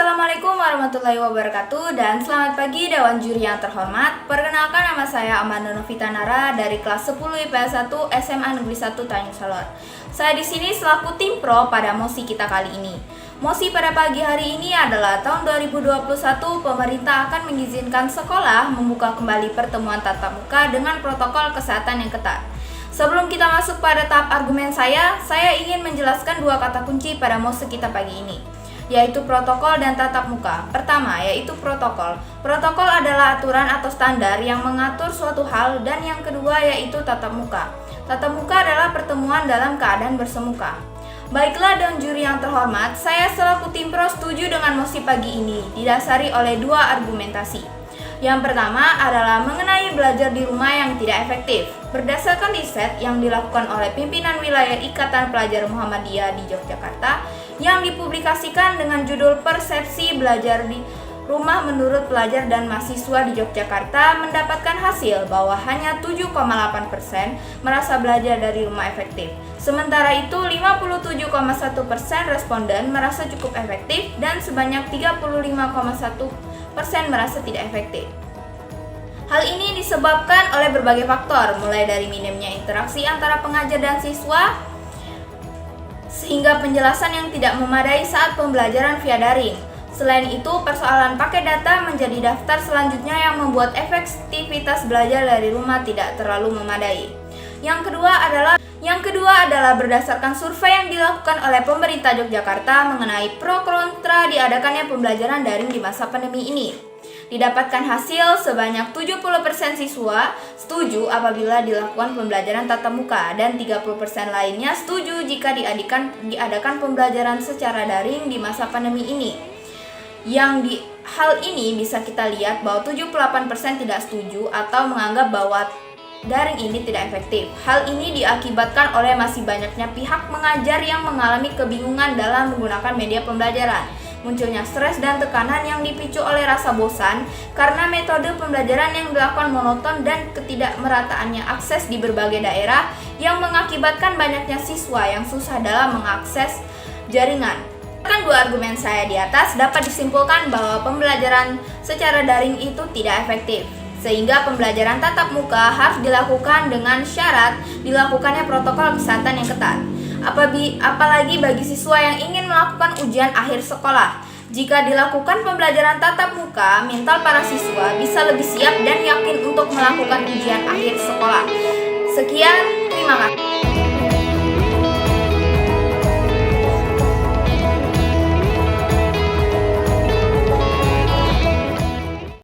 Assalamualaikum warahmatullahi wabarakatuh dan selamat pagi Dewan Juri yang terhormat. Perkenalkan, nama saya Amanda Novita Nara dari kelas 10 IPS 1 SMA Negeri 1 Tanjung Salor. Saya di sini selaku tim pro pada mosi kita kali ini. Mosi pada pagi hari ini adalah tahun 2021 pemerintah akan mengizinkan sekolah membuka kembali pertemuan tatap muka dengan protokol kesehatan yang ketat. Sebelum kita masuk pada tahap argumen saya ingin menjelaskan dua kata kunci pada mosi kita pagi ini, yaitu protokol dan tatap muka. Pertama, yaitu protokol. Protokol adalah aturan atau standar yang mengatur suatu hal, dan yang kedua yaitu tatap muka. Tatap muka adalah pertemuan dalam keadaan bersemuka. Baiklah Dewan Juri yang terhormat, saya selaku tim pro setuju dengan mosi pagi ini, didasari oleh dua argumentasi. Yang pertama adalah mengenai belajar di rumah yang tidak efektif. Berdasarkan riset yang dilakukan oleh pimpinan wilayah Ikatan Pelajar Muhammadiyah di Yogyakarta yang dipublikasikan dengan judul Persepsi Belajar di Rumah menurut pelajar dan mahasiswa di Yogyakarta mendapatkan hasil bahwa hanya 7,8% merasa belajar dari rumah efektif. Sementara itu 57,1% responden merasa cukup efektif dan sebanyak 35,1% merasa tidak efektif. Hal ini disebabkan oleh berbagai faktor, mulai dari minimnya interaksi antara pengajar dan siswa, sehingga penjelasan yang tidak memadai saat pembelajaran via daring. Selain itu, persoalan pakai data menjadi daftar selanjutnya yang membuat efektivitas belajar dari rumah tidak terlalu memadai. Yang kedua adalah berdasarkan survei yang dilakukan oleh pemerintah Yogyakarta mengenai pro kontra diadakannya pembelajaran daring di masa pandemi ini. Didapatkan hasil sebanyak 70% siswa setuju apabila dilakukan pembelajaran tatap muka dan 30% lainnya setuju jika diadakan pembelajaran secara daring di masa pandemi ini. Hal ini bisa kita lihat bahwa 78% tidak setuju atau menganggap bahwa daring ini tidak efektif. Hal ini diakibatkan oleh masih banyaknya pihak mengajar yang mengalami kebingungan dalam menggunakan media pembelajaran. Munculnya stres dan tekanan yang dipicu oleh rasa bosan karena metode pembelajaran yang dilakukan monoton dan ketidakmerataannya akses di berbagai daerah yang mengakibatkan banyaknya siswa yang susah dalam mengakses jaringan. Dua argumen saya di atas dapat disimpulkan bahwa pembelajaran secara daring itu tidak efektif, sehingga pembelajaran tatap muka harus dilakukan dengan syarat dilakukannya protokol kesehatan yang ketat. Apalagi bagi siswa yang ingin melakukan ujian akhir sekolah. Jika dilakukan pembelajaran tatap muka, mental para siswa bisa lebih siap dan yakin untuk melakukan ujian akhir sekolah. Sekian, terima kasih.